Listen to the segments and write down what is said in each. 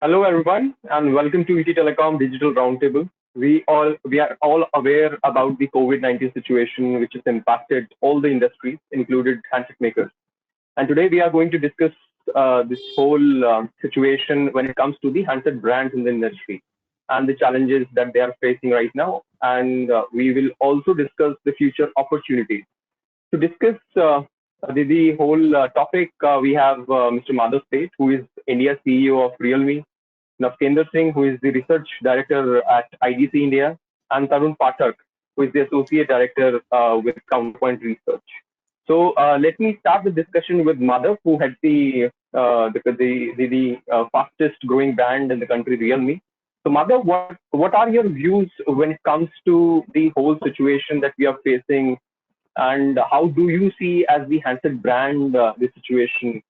Hello everyone and welcome to ET Telecom Digital Roundtable. We are all aware about the COVID-19 situation which has impacted all the industries, included handset makers. And today we are going to discuss this whole situation when it comes to the handset brands in the industry and the challenges that they are facing right now. And we will also discuss the future opportunities. To discuss the whole topic, we have Mr. Madhav Seth, who is India's CEO of Realme, Navkender Singh, who is the Research Director at IDC India, and Tarun Pathak, who is the Associate Director with Counterpoint Research. So let me start the discussion with Madhav, who had the fastest growing brand in the country, Realme. So Madhav, what are your views when it comes to the whole situation that we are facing, and how do you see as the handset brand the situation?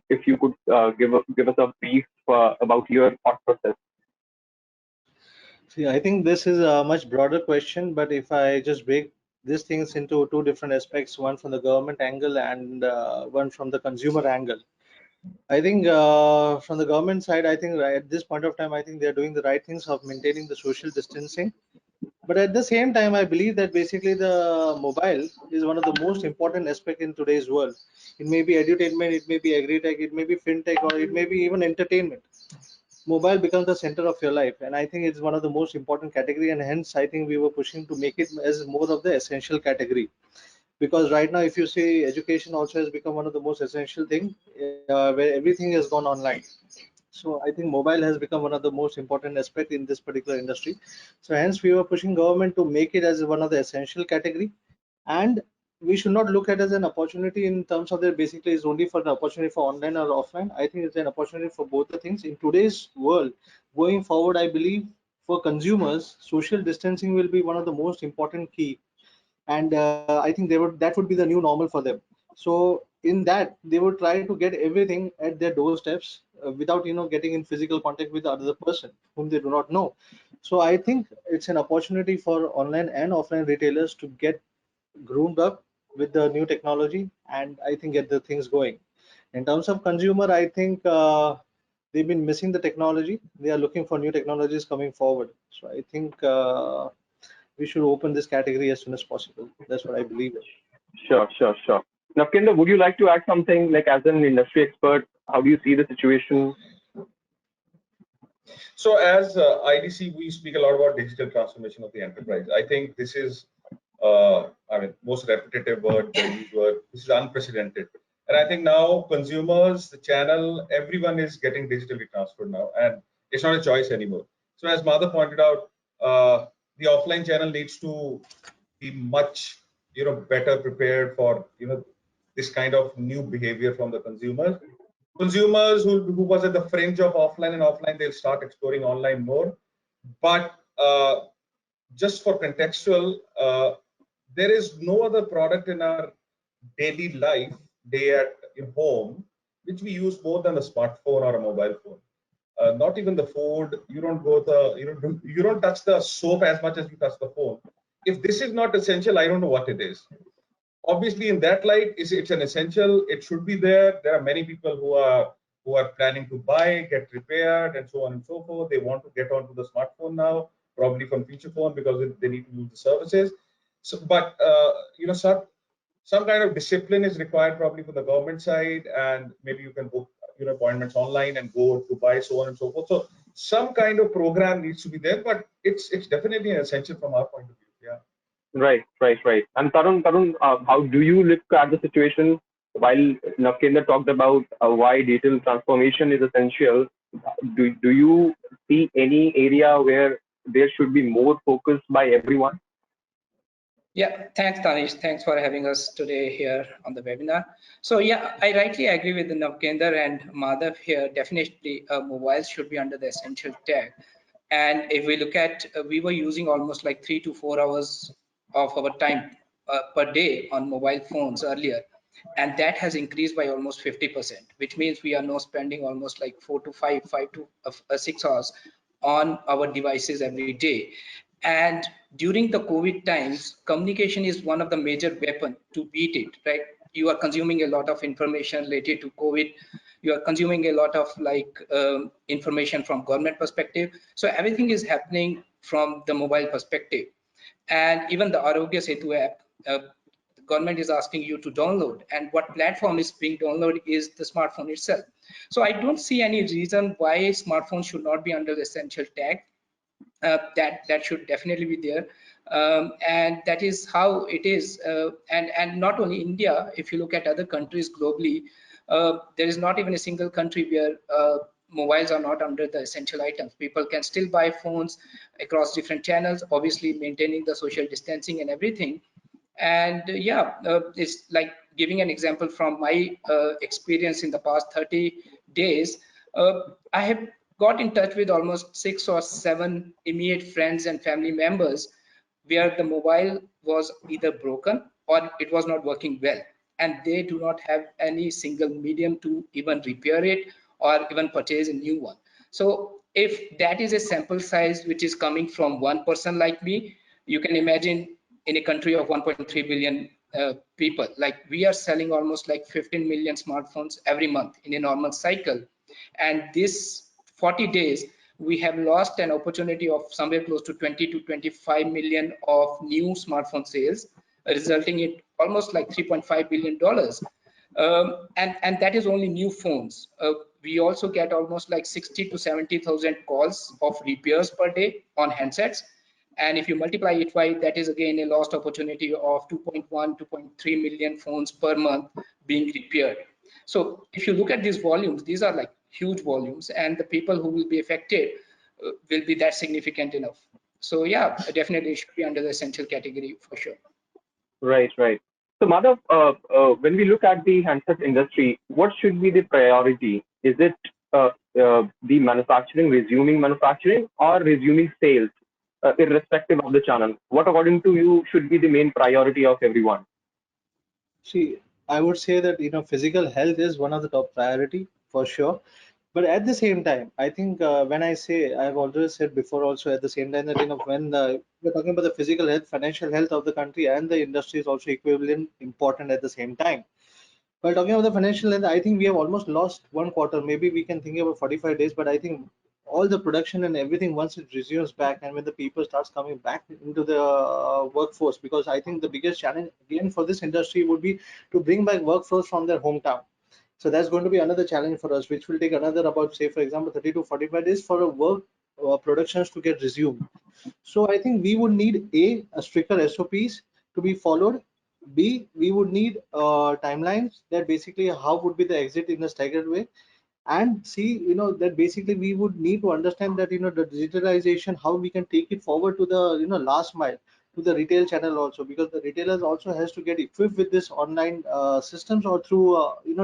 If you could give us a brief about your thought process. See, I think this is a much broader question, but if I just break these things into two different aspects, one from the government angle and one from the consumer angle. I think from the government side, I think at this point of time, I think they're doing the right things of maintaining the social distancing. But at the same time, I believe that basically the mobile is one of the most important aspect in today's world. It may be edutainment, it may be agri-tech, it may be fintech, or it may be even entertainment. Mobile becomes the center of your life, and I think it's one of the most important category, and hence I think we were pushing to make it as more of the essential category. Because right now, if you see, education also has become one of the most essential thing, where everything has gone online. So I think mobile has become one of the most important aspect in this particular industry. So hence we were pushing government to make it as one of the essential category, and we should not look at it as an opportunity in terms of that basically is only for the opportunity for online or offline. I think it's an opportunity for both the things in today's world. Going forward, I believe for consumers, social distancing will be one of the most important key, and I think that would be the new normal for them. So in that they would try to get everything at their doorsteps without getting in physical contact with the other person whom they do not know. So I think it's an opportunity for online and offline retailers to get groomed up with the new technology, and I think get the things going. In terms of consumer, I think they've been missing the technology. They are looking for new technologies coming forward. So I think we should open this category as soon as possible. That's what I believe in. Sure. Now, Kinder, would you like to add something, like as an industry expert? How do you see the situation? So as IDC, we speak a lot about digital transformation of the enterprise. I think this is, most repetitive word, the used word. This is unprecedented. And I think now consumers, the channel, everyone is getting digitally transferred now, and it's not a choice anymore. So as Madhav pointed out, the offline channel needs to be much, better prepared for, this kind of new behavior from the consumer. Consumers who was at the fringe of offline and offline, they'll start exploring online more. But just for contextual, there is no other product in our daily life, day at home, which we use more than a smartphone or a mobile phone. Not even the food. You don't go you don't touch the soap as much as you touch the phone. If this is not essential, I don't know what it is. Obviously, in that light, it's an essential. It should be there. There are many people who are planning to buy, get repaired, and so on and so forth. They want to get onto the smartphone now, probably from feature phone, because they need to use the services. So, but some kind of discipline is required probably from the government side, and maybe you can book appointments online and go to buy, so on and so forth. So some kind of program needs to be there, but it's definitely an essential from our point of view. Yeah. Right. And Tarun, how do you look at the situation? While Navkender talked about why digital transformation is essential, do you see any area where there should be more focus by everyone? Yeah, thanks, Tanish. Thanks for having us today here on the webinar. So yeah, I rightly agree with the Navkender and Madhav here. Definitely, mobiles should be under the essential tag. And if we look at, we were using almost like 3 to 4 hours of our time per day on mobile phones earlier, and that has increased by almost 50%, which means we are now spending almost like 4 to 6 hours on our devices every day. And during the COVID times, communication is one of the major weapons to beat it, right? You are consuming a lot of information related to COVID, You are consuming a lot of information from government perspective. So everything is happening from the mobile perspective. And even the Arogya Setu app, the government is asking you to download, and what platform is being downloaded is the smartphone itself. So I don't see any reason why smartphones should not be under the essential tag. That should definitely be there, and that is how it is. And not only India, if you look at other countries globally, there is not even a single country where mobiles are not under the essential items. People can still buy phones across different channels, obviously maintaining the social distancing and everything. And it's like giving an example from my experience in the past 30 days. I have got in touch with almost 6 or 7 immediate friends and family members where the mobile was either broken or it was not working well, and they do not have any single medium to even repair it or even purchase a new one. So if that is a sample size which is coming from one person like me, you can imagine in a country of 1.3 billion people, like we are selling almost like 15 million smartphones every month in a normal cycle. And this 40 days, we have lost an opportunity of somewhere close to 20 to 25 million of new smartphone sales, resulting in almost like $3.5 billion. And that is only new phones. We also get almost like 60 to 70,000 calls of repairs per day on handsets. And if you multiply it by, that is again a lost opportunity of 2.1, 2.3 million phones per month being repaired. So if you look at these volumes, these are like huge volumes, and the people who will be affected will be that significant enough. So yeah, definitely it should be under the essential category for sure. Right, right. So, Madhav, when we look at the handset industry, what should be the priority? Is it the manufacturing, resuming manufacturing, or resuming sales, irrespective of the channel? What, according to you, should be the main priority of everyone? See, I would say that physical health is one of the top priority for sure. But at the same time, I think when I say, I've always said before also at the same time that when we're talking about the physical health, financial health of the country and the industry is also equivalent important at the same time. While talking about the financial health, I think we have almost lost one quarter. Maybe we can think about 45 days, but I think all the production and everything, once it resumes back and when the people starts coming back into the workforce, because I think the biggest challenge again for this industry would be to bring back workforce from their hometown. So that's going to be another challenge for us, which will take another about, say, for example, 30 to 45 days for a work productions to get resumed. So I think we would need a stricter SOPs to be followed. B, we would need timelines that basically how would be the exit in a staggered way. And C, that basically we would need to understand that the digitalization, how we can take it forward to the last mile, to the retail channel also, because the retailers also has to get equipped with this online systems or through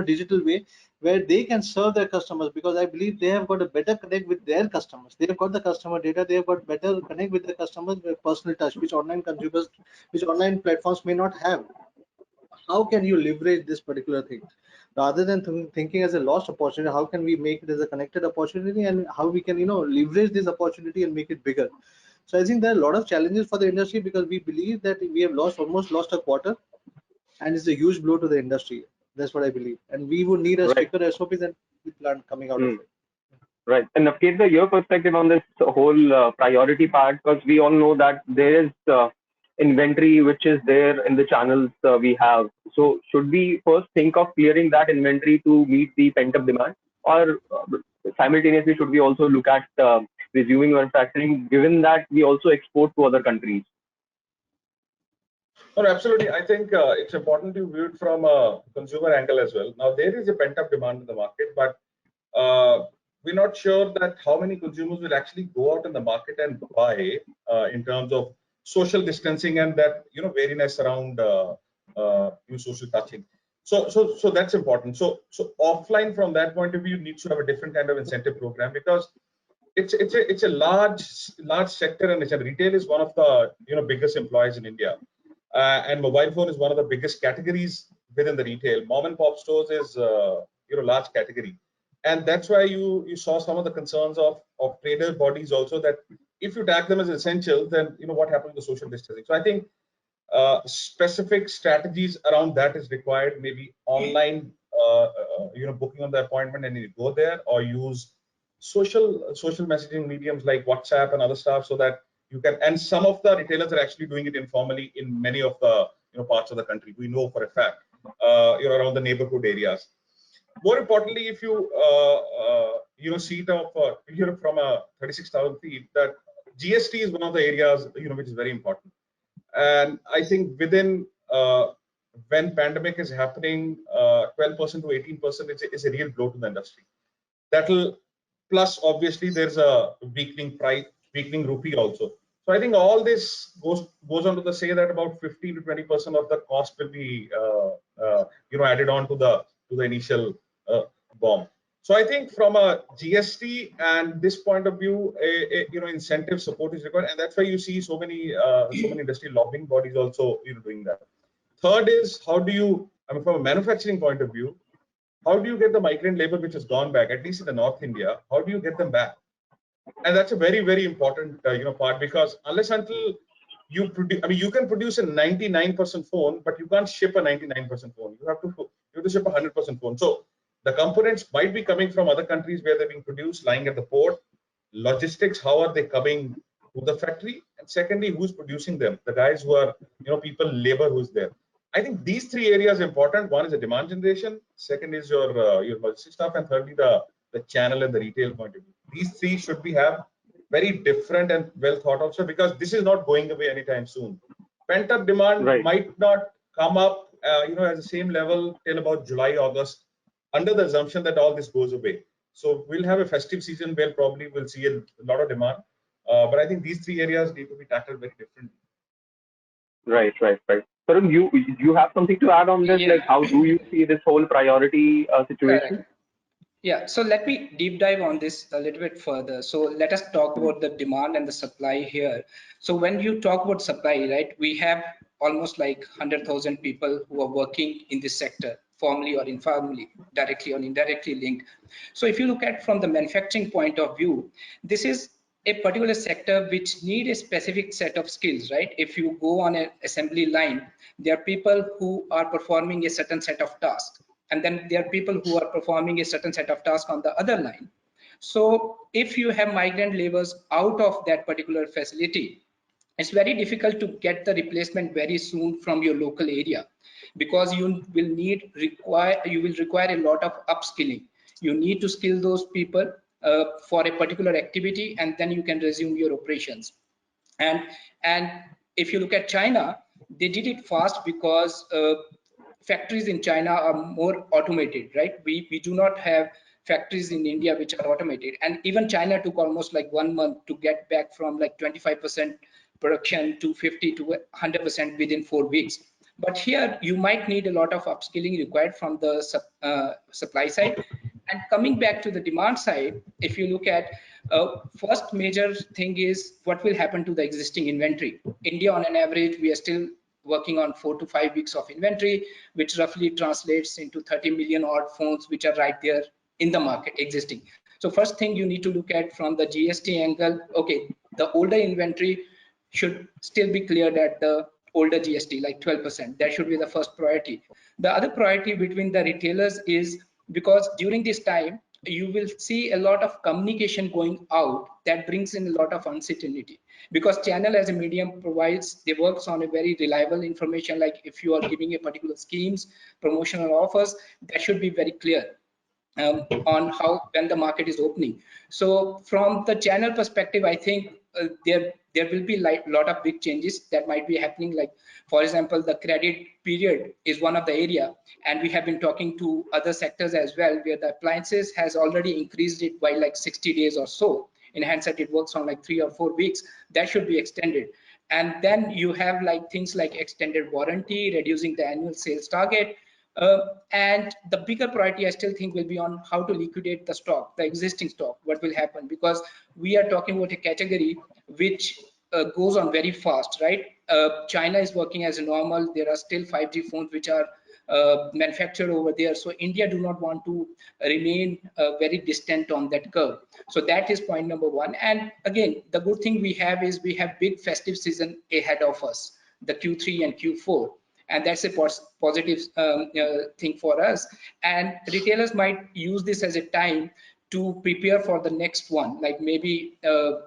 digital way where they can serve their customers, because I believe they have got a better connect with their customers. They have got the customer data, they have got better connect with the customers with personal touch, which online consumers, which online platforms may not have. How can you leverage this particular thing rather than thinking as a lost opportunity? How can we make it as a connected opportunity, and how we can leverage this opportunity and make it bigger? So I think there are a lot of challenges for the industry, because we believe that we have almost lost a quarter, and it's a huge blow to the industry. That's what I believe, and we would need a Right. stricter SOPs and plan coming out of Hmm. it. Right. And Navketa, your perspective on this whole priority part, because we all know that there is inventory which is there in the channels we have. So should we first think of clearing that inventory to meet the pent-up demand, or simultaneously should we also look at resuming manufacturing, given that we also export to other countries? No, absolutely. I think it's important to view it from a consumer angle as well. Now, there is a pent-up demand in the market, but we're not sure that how many consumers will actually go out in the market and buy in terms of social distancing and that wariness around social touching. So that's important. So offline from that point of view needs to have a different kind of incentive program, because it's a large sector, and retail is one of the biggest employers in India. And mobile phone is one of the biggest categories within the retail. Mom and pop stores is large category, and that's why you saw some of the concerns of trader bodies also, that if you tag them as essential, then what happens to social distancing. So I think specific strategies around that is required. Maybe online booking on the appointment and you go there, or use social messaging mediums like WhatsApp and other stuff, so that you can. And some of the retailers are actually doing it informally in many of the parts of the country. We know for a fact, around the neighborhood areas. More importantly, if you see it from a 36,000 feet, that GST is one of the areas which is very important. And I think within when pandemic is happening, 12% to 18% is a real blow to the industry. That'll plus obviously there's a weakening rupee also. So I think all this goes on to say that about 15 to 20% of the cost will be added on to the initial BOM. So I think from a GST and this point of view, incentive support is required, and that's why you see so many industry lobbying bodies also doing that. Third is, how do you, from a manufacturing point of view, how do you get the migrant labor which has gone back, at least in the North India? How do you get them back? And that's a very, very important part, because unless until you produce, you can produce a 99% phone, but you can't ship a 99% phone. You have to ship a 100% phone. So the components might be coming from other countries where they're being produced, lying at the port. Logistics, how are they coming to the factory? And secondly, who's producing them? The guys who are, labor who's there. I think these three areas are important. One is the demand generation. Second is your logistics stuff, and thirdly the channel and the retail point of view. These three should have very different and well thought of, so because this is not going away anytime soon. Pent up demand might not come up, at the same level till about July, August, under the assumption that all this goes away. So we'll have a festive season where probably we'll see a lot of demand. But I think these three areas need to be tackled very differently. Right. Tarun, you have something to add on this? Yeah. Like, how do you see this whole priority situation? Correct. Yeah, so let me deep dive on this a little bit further. So let us talk about the demand and the supply here. So when you talk about supply, right, we have almost like 100,000 people who are working in this sector, formally or informally, directly or indirectly linked. So if you look at from the manufacturing point of view, this is a particular sector which need a specific set of skills, right? If you go on an assembly line, there are people who are performing a certain set of tasks, and then there are people who are performing a certain set of tasks on the other line. So if you have migrant laborers out of that particular facility, it's very difficult to get the replacement very soon from your local area, because you will require a lot of upskilling. You need to skill those people for a particular activity, and then you can resume your operations. And if you look at China, they did it fast because factories in China are more automated, right? We do not have factories in India which are automated, and even China took almost like 1 month to get back from like 25% production to 50 to 100% within 4 weeks. But here you might need a lot of upskilling required from the supply side. And coming back to the demand side, if you look at first major thing is what will happen to the existing inventory. India on an average, we are still working on 4 to 5 weeks of inventory, which roughly translates into 30 million odd phones which are right there in the market existing. So first thing you need to look at from the GST angle, okay, the older inventory should still be cleared at the older GST, like 12%. That should be the first priority. The other priority between the retailers is, because during this time you will see a lot of communication going out that brings in a lot of uncertainty, because channel as a medium they works on a very reliable information. Like if you are giving a particular schemes, promotional offers, that should be very clear on how when the market is opening. So from the channel perspective, I think there will be like a lot of big changes that might be happening. Like for example, the credit period is one of the area, and we have been talking to other sectors as well, where the appliances has already increased it by like 60 days or so. In handset it works on like 3 or 4 weeks. That should be extended. And then you have like things like extended warranty, reducing the annual sales target. And the bigger priority I still think will be on how to liquidate the stock, the existing stock. What will happen, because we are talking about a category which goes on very fast, right? China is working as normal. There are still 5G phones which are manufactured over there. So India do not want to remain very distant on that curve. So that is point number one. And again, the good thing we have is we have big festive season ahead of us, the Q3 and Q4. and that's a positive thing for us. And retailers might use this as a time to prepare for the next one, like maybe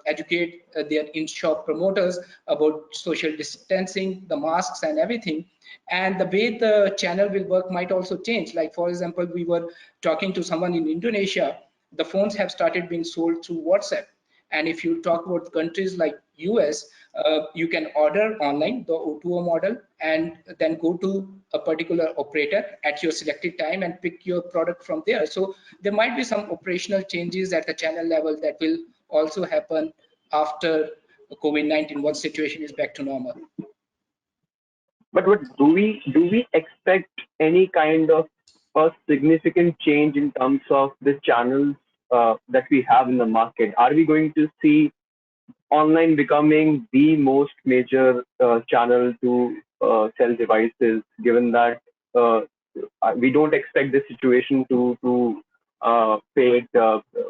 educate their in-shop promoters about social distancing, the masks and everything. And the way the channel will work might also change. Like, for example, we were talking to someone in Indonesia, the phones have started being sold through WhatsApp. And if you talk about countries like US, you can order online the O2O model and then go to a particular operator at your selected time and pick your product from there. So there might be some operational changes at the channel level that will also happen after COVID-19 once situation is back to normal. But what do we expect any kind of a significant change in terms of the channels that we have in the market? Are we going to see online becoming the most major channel to sell devices, given that we don't expect this situation to fade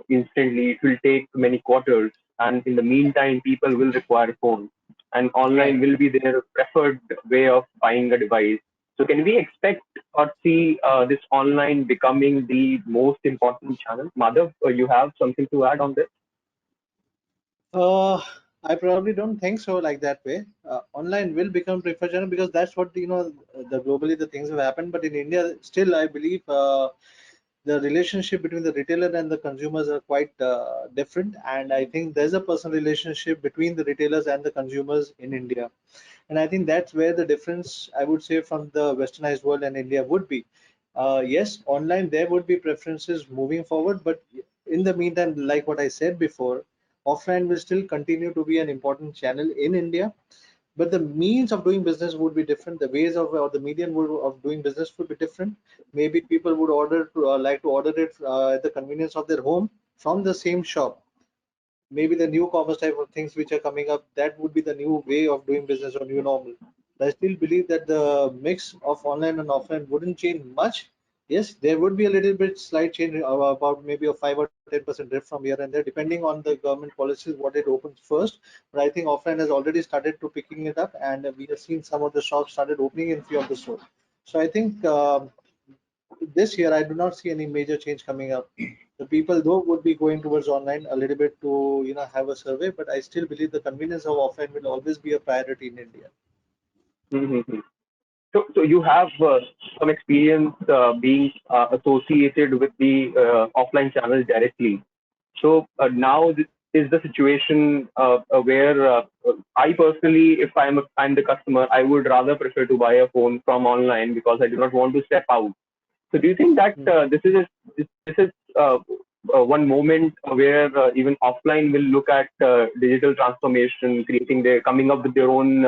instantly? It will take many quarters, and in the meantime, people will require phones, and online will be their preferred way of buying a device. So, can we expect or see this online becoming the most important channel? Madhav, you have something to add on this? I probably don't think so like that way. Online will become preferred channel because that's what the globally the things have happened. But in India, still I believe the relationship between the retailer and the consumers are quite different. And I think there's a personal relationship between the retailers and the consumers in India. And I think that's where the difference, I would say, from the westernized world and India would be. Yes, online there would be preferences moving forward, but in the meantime, like what I said before, offline will still continue to be an important channel in India, but the means of doing business would be different. The ways of or the medium of doing business would be different. Maybe people would like to order it at the convenience of their home from the same shop. Maybe the new commerce type of things which are coming up, that would be the new way of doing business or new normal. I still believe that the mix of online and offline wouldn't change much. Yes, there would be a little bit slight change about maybe a 5 or 10% drift from here and there, depending on the government policies, what it opens first. But I think offline has already started to picking it up, and we have seen some of the shops started opening in few of the stores. So I think this year I do not see any major change coming up. The people though would be going towards online a little bit to have a survey, but I still believe the convenience of offline will always be a priority in India. Mm-hmm. So you have some experience being associated with the offline channel directly. So now this is the situation where I personally, if I'm the customer, I would rather prefer to buy a phone from online because I do not want to step out. So do you think that this is one moment where even offline will look at digital transformation, coming up with their own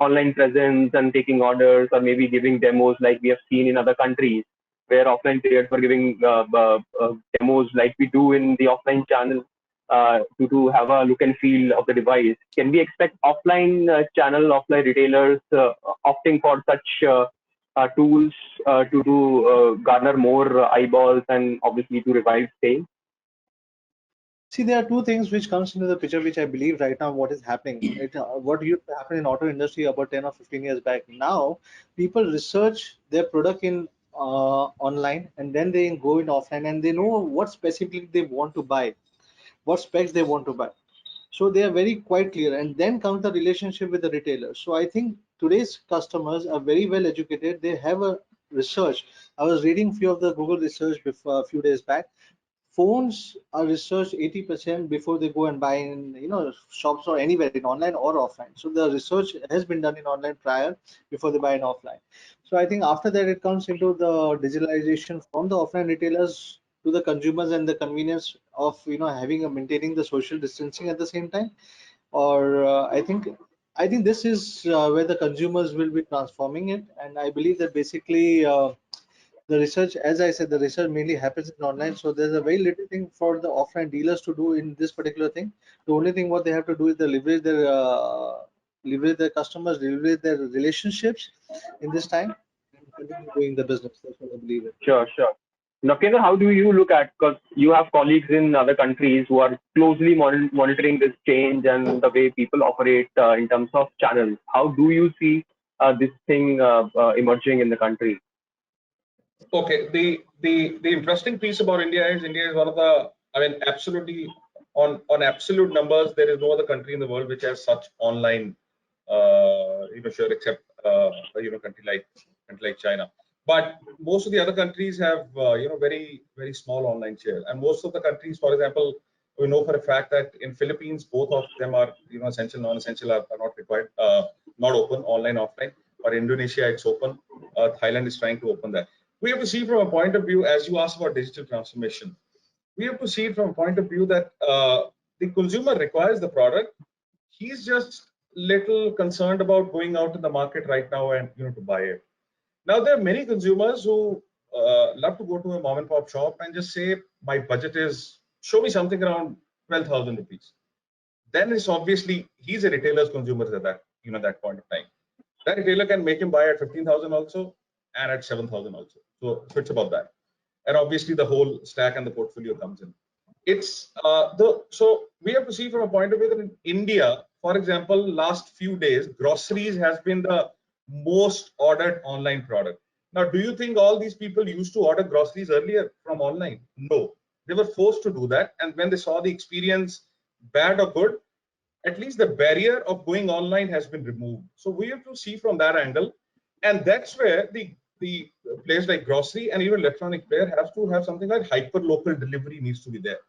online presence and taking orders, or maybe giving demos like we have seen in other countries, where offline players were giving demos like we do in the offline channel to have a look and feel of the device? Can we expect offline retailers opting for such tools to garner more eyeballs and obviously to revive sales? See, there are two things which comes into the picture, which I believe right now what is happening. What used to happen in auto industry about 10 or 15 years back. Now, people research their product in online, and then they go in offline, and they know what specifically they want to buy, what specs they want to buy. So they are very quite clear, and then comes the relationship with the retailer. So I think today's customers are very well educated. They have a research. I was reading few of the Google research before a few days back. Phones are researched 80% before they go and buy in shops or anywhere, in online or offline. So the research has been done in online prior before they buy in offline. So I think after that it comes into the digitalization from the offline retailers to the consumers and the convenience of having a maintaining the social distancing at the same time. Or I think this is where the consumers will be transforming it. And I believe that basically the research, as I said, the research mainly happens in online. So there's a very little thing for the offline dealers to do in this particular thing. The only thing what they have to do is they leverage their customers, leverage their relationships in this time, and continue doing the business. That's what I believe in. Sure. Nakendra, how do you look at, because you have colleagues in other countries who are closely monitoring this change and the way people operate in terms of channels. How do you see this thing emerging in the country? Okay, the interesting piece about India is one of the, I mean, absolutely on absolute numbers, there is no other country in the world which has such online, share, except country like China. But most of the other countries have very small online share, and most of the countries, for example, we know for a fact that in Philippines, both of them are essential, non-essential are not required, not open, online, offline. But Indonesia, it's open. Thailand is trying to open that. We have to see from a point of view, as you asked about digital transformation, we have to see it from a point of view that the consumer requires the product. He's just little concerned about going out in the market right now and to buy it. Now there are many consumers who love to go to a mom and pop shop and just say, my budget is, show me something around 12,000 rupees. Then it's obviously he's a retailer's consumer at that that point of time. That retailer can make him buy at 15,000 also and at 7,000 also. So it's about that. And obviously the whole stack and the portfolio comes in. It's so we have to see from a point of view that in India, for example, last few days, groceries has been the most ordered online product. Now, do you think all these people used to order groceries earlier from online? No, they were forced to do that. And when they saw the experience, bad or good, at least the barrier of going online has been removed. So we have to see from that angle. And that's where the place like grocery and even electronic player has to have something like hyper local delivery needs to be there,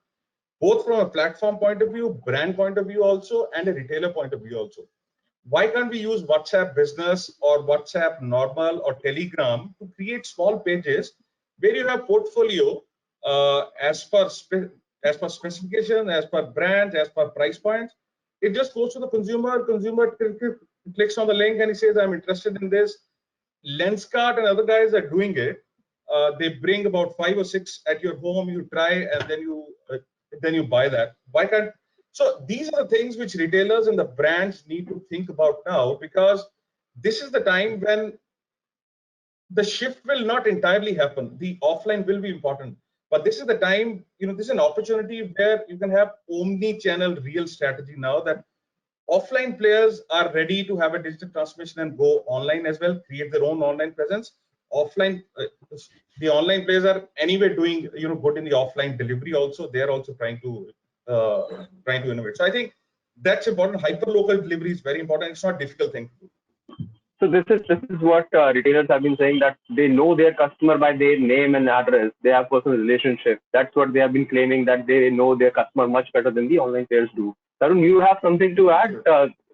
both from a platform point of view, brand point of view also, and a retailer point of view also. Why can't we use WhatsApp business or WhatsApp normal or Telegram to create small pages where you have portfolio as per specification, as per brand, as per price points? It just goes to the consumer. Consumer clicks on the link and he says, I'm interested in this. Lenskart and other guys are doing it. They bring about 5 or 6 at your home. You try and then you buy that. Why can't? So these are the things which retailers and the brands need to think about now, because this is the time when the shift will not entirely happen. The offline will be important, but this is the time. This is an opportunity where you can have omni-channel real strategy now that offline players are ready to have a digital transformation and go online as well, create their own online presence. Offline, the online players are anyway doing good in the offline delivery also. They are also trying to innovate. So I think that's important. Hyper local delivery is very important. It's not a difficult thing to do. So this is what retailers have been saying, that they know their customer by their name and address. They have personal relationship. That's what they have been claiming, that they know their customer much better than the online players do. Tarun, you have something to add?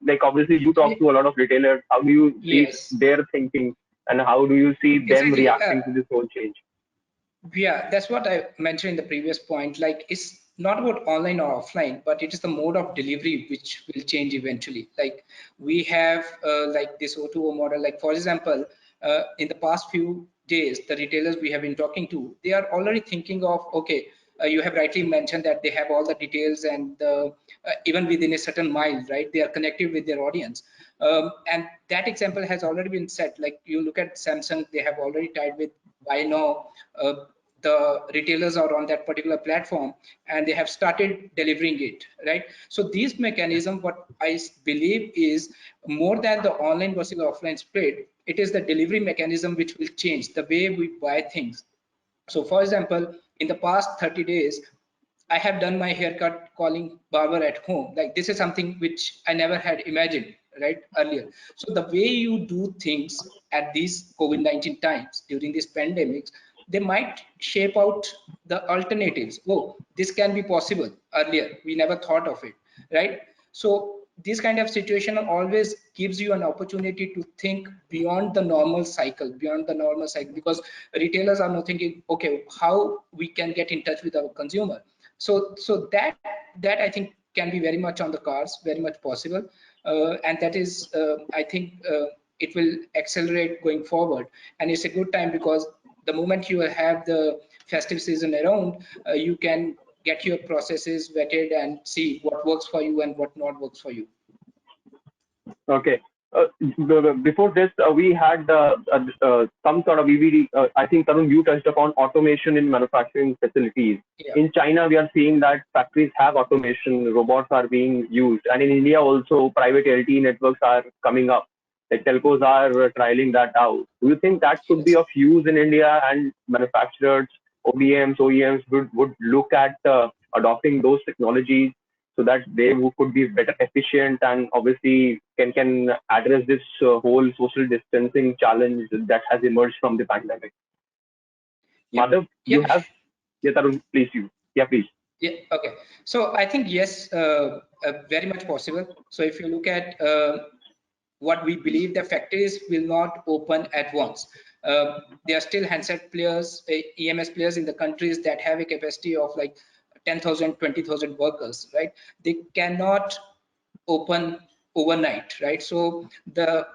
Like obviously you talk to a lot of retailers. How do you see their thinking, and how do you see them reacting to this whole change? Yeah, that's what I mentioned in the previous point. Like, it's not about online or offline, but it is the mode of delivery which will change eventually. Like, we have like this O2O model. Like, for example, in the past few days, the retailers we have been talking to, they are already thinking of, okay, you have rightly mentioned that they have all the details, and even within a certain mile, right, they are connected with their audience. And that example has already been set. Like, you look at Samsung, they have already tied with Buy Now. The retailers are on that particular platform and they have started delivering it, right? So these mechanisms, what I believe is, more than the online versus offline split, it is the delivery mechanism which will change the way we buy things. So for example, in the past 30 days, I have done my haircut calling barber at home. Like, this is something which I never had imagined, right, earlier. So the way you do things at these COVID-19 times, during these pandemics, they might shape out the alternatives. Oh, this can be possible. Earlier, we never thought of it, right? So this kind of situation always gives you an opportunity to think beyond the normal cycle, because retailers are now thinking, okay, how we can get in touch with our consumer. So that I think can be very much on the cards, very much possible, and that is I think it will accelerate going forward. And it's a good time, because the moment you have the festive season around, you can get your processes vetted and see what works for you and what not works for you. Okay. Before this, we had some sort of EVD. I think, Tarun, you touched upon automation in manufacturing facilities. Yeah. In China, we are seeing that factories have automation, robots are being used. And in India also, private LTE networks are coming up. like telcos are trialing that out. Do you think that could be of use in India, and manufacturers, OEMs would look at adopting those technologies so that they could be better efficient and obviously can address this whole social distancing challenge that has emerged from the pandemic? Yeah. Madhav, you have, yeah, Tarun, please you. Yeah, please. Yeah, okay. So I think yes, very much possible. So if you look at what we believe, the factories will not open at once. There are still handset players, EMS players in the countries that have a capacity of like 10,000, 20,000 workers, right? They cannot open overnight, right? So the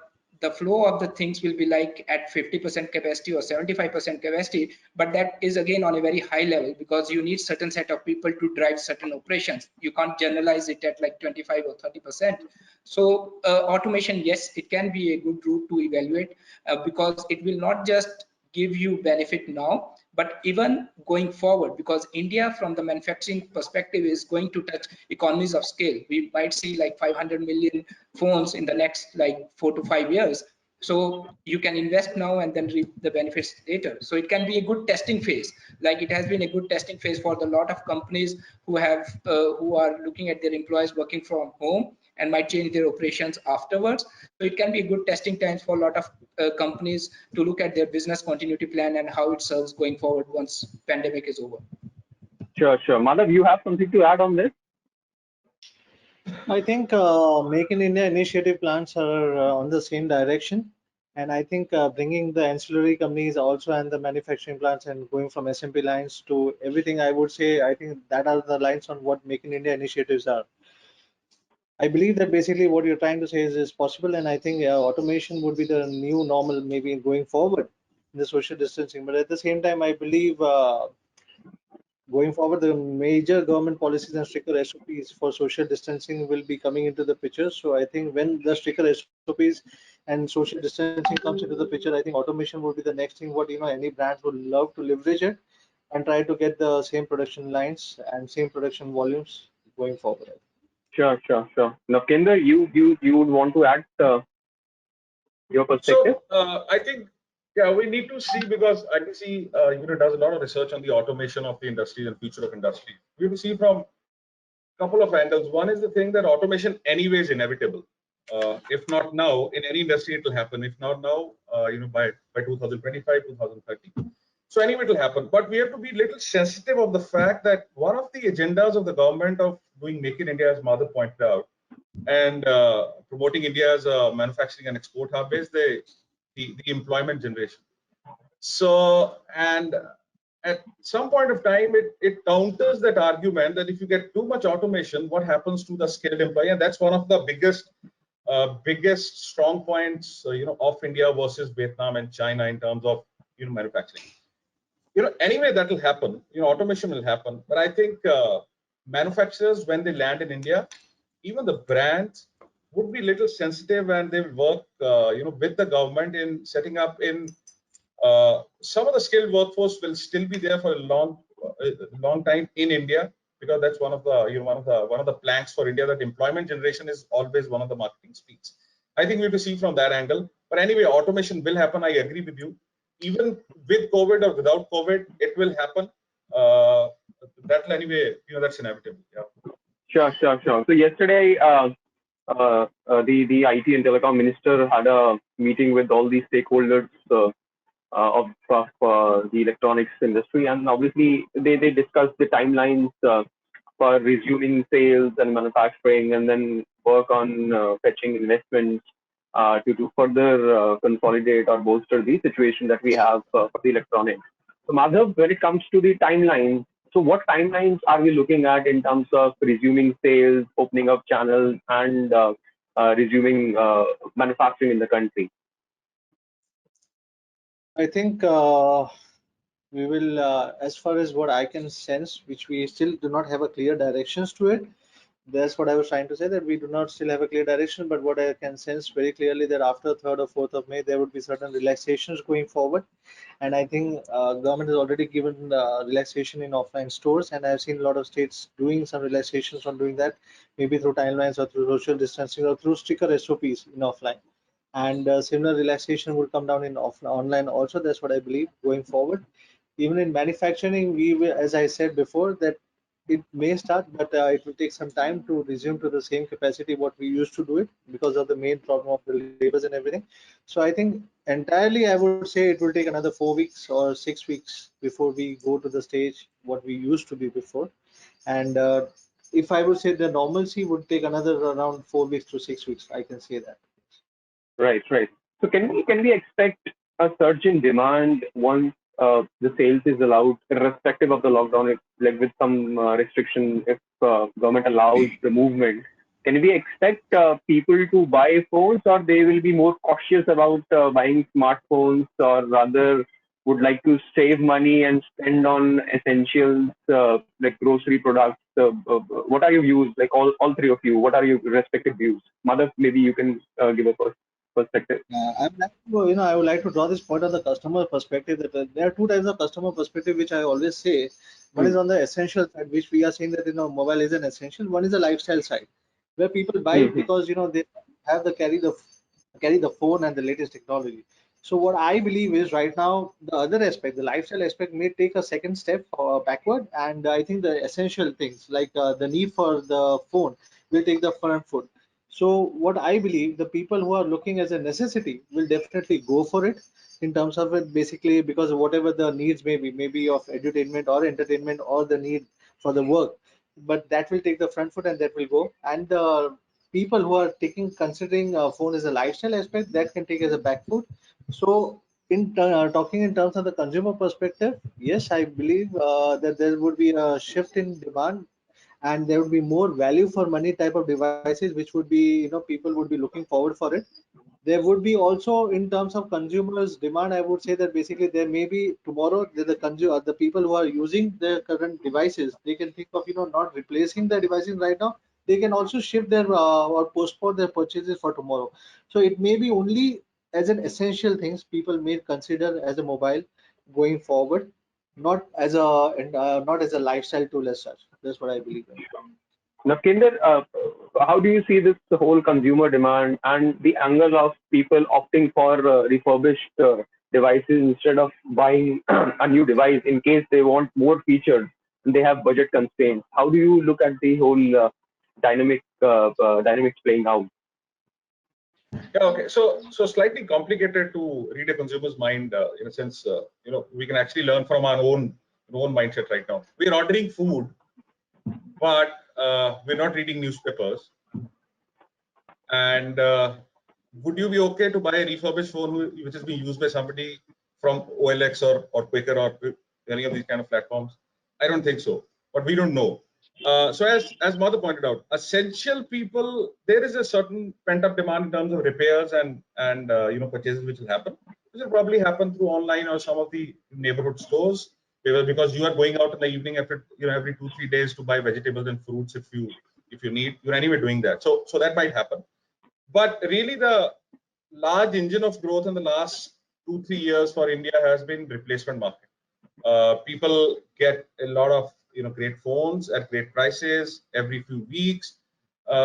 flow of the things will be like at 50% capacity or 75% capacity, but that is again on a very high level because you need certain set of people to drive certain operations. You can't generalize it at like 25 or 30%. So automation, yes, it can be a good route to evaluate because it will not just give you benefit now, but even going forward, because India from the manufacturing perspective is going to touch economies of scale. We might see like 500 million phones in the next like 4 to 5 years. So you can invest now and then reap the benefits later. So it can be a good testing phase, like it has been a good testing phase for the lot of companies who have who are looking at their employees working from home and might change their operations afterwards. So it can be a good testing times for a lot of companies to look at their business continuity plan and how it serves going forward once pandemic is over. Sure, sure. Madhav, you have something to add on this? I think Make in India initiative plans are on the same direction. And I think bringing the ancillary companies also and the manufacturing plants and going from SMP lines to everything, I would say, I think that are the lines on what Make in India initiatives are. I believe that basically what you're trying to say is possible, and I think automation would be the new normal maybe going forward in the social distancing. But at the same time, I believe going forward, the major government policies and stricter SOPs for social distancing will be coming into the picture. So I think when the stricter SOPs and social distancing comes into the picture, I think automation will be the next thing what any brands would love to leverage it and try to get the same production lines and same production volumes going forward. Sure, sure, sure. Now, Kinder, you would want to add your perspective? So I think, yeah, we need to see, because ITC does a lot of research on the automation of the industry and future of industry. We have to see from a couple of angles. One is the thing that automation anyway is inevitable. If not now, in any industry it will happen. If not now, by 2025, 2030. So anyway, it will happen. But we have to be a little sensitive of the fact that one of the agendas of the government of doing Make in India, as Madhav pointed out, and promoting India as a manufacturing and export hub is the employment generation. So, and at some point of time, it counters that argument that if you get too much automation, what happens to the skilled employee? And that's one of the biggest strong points, of India versus Vietnam and China in terms of manufacturing. Anyway, that will happen. Automation will happen. But I think manufacturers, when they land in India, even the brands would be a little sensitive, and they will work, with the government in setting up in some of the skilled workforce will still be there for a long time in India, because that's one of the planks for India, that employment generation is always one of the marketing speaks. I think we have to see from that angle. But anyway, automation will happen. I agree with you. Even with COVID or without COVID, it will happen. That will anyway, that's inevitable. Yeah. Sure, sure, sure. So yesterday, the IT and telecom minister had a meeting with all the stakeholders of the electronics industry, and obviously they discussed the timelines for resuming sales and manufacturing, and then work on fetching investments to further consolidate or bolster the situation that we have for the electronics. So Madhav, when it comes to the timelines, so what timelines are we looking at in terms of resuming sales, opening up channels, and resuming manufacturing in the country? I think we will, as far as what I can sense, which we still do not have a clear directions to it. That's what I was trying to say, that we do not still have a clear direction, but what I can sense very clearly that after 3rd or 4th of May, there would be certain relaxations going forward. And I think government has already given relaxation in offline stores, and I've seen a lot of states doing some relaxations on doing that, maybe through timelines or through social distancing or through stricter SOPs in offline. and similar relaxation will come down in online also. That's what I believe going forward. Even in manufacturing, we will, as I said before, that it may start, but it will take some time to resume to the same capacity what we used to do it, because of the main problem of the labors and everything. So I think entirely, I would say it will take another 4 weeks or 6 weeks before we go to the stage what we used to be before. And if I would say the normalcy would take another around 4 weeks to 6 weeks, I can say that. Right, right. So can we expect a surge in demand once the sales is allowed, irrespective of the lockdown, if, like with some restriction, if government allows the movement? Can we expect people to buy phones, or they will be more cautious about buying smartphones, or rather would like to save money and spend on essentials like grocery products? What are your views? Like all three of you, what are your respective views? Madhav, maybe you can give a first perspective. I would like to, I would like to draw this point on the customer perspective, that there are two types of customer perspective, which I always say. One is Hmm. on the essential side, which we are saying that mobile is an essential. One is the lifestyle side, where people buy Hmm. it because they have the carry the phone and the latest technology. So what I believe is right now the other aspect, the lifestyle aspect, may take a second step backward, and I think the essential things like the need for the phone will take the front foot. So what I believe, the people who are looking as a necessity will definitely go for it in terms of it, basically because whatever the needs may be, maybe of entertainment or entertainment or the need for the work, but that will take the front foot and that will go. And the people who are considering phone as a lifestyle aspect, that can take as a back foot. So talking in terms of the consumer perspective, yes, I believe that there would be a shift in demand, and there would be more value for money type of devices, which would be, people would be looking forward for it. There would be also, in terms of consumers demand, I would say that basically there may be tomorrow the consumer, the people who are using their current devices, they can think of not replacing the devices right now. They can also shift their or postpone their purchases for tomorrow. So it may be only as an essential things people may consider as a mobile going forward, not as a lifestyle tool as such. That's what I believe in. Now, Kinder, how do you see this whole consumer demand and the angle of people opting for refurbished devices instead of buying a new device in case they want more features and they have budget constraints? How do you look at the whole dynamics playing out? Yeah, okay. So slightly complicated to read a consumer's mind in a sense. We can actually learn from our own mindset right now. We're ordering food, but we're not reading newspapers. And would you be okay to buy a refurbished phone which is being used by somebody from OLX or Quaker or any of these kind of platforms? I don't think so, but we don't know. So as Mother pointed out, essential people, there is a certain pent up demand in terms of repairs and purchases which will happen. This will probably happen through online or some of the neighborhood stores, because you are going out in the evening after every 2-3 days to buy vegetables and fruits if you need. You're anyway doing that, so that might happen. But really, the large engine of growth in the last 2-3 years for India has been replacement market. People get a lot of great phones at great prices every few weeks.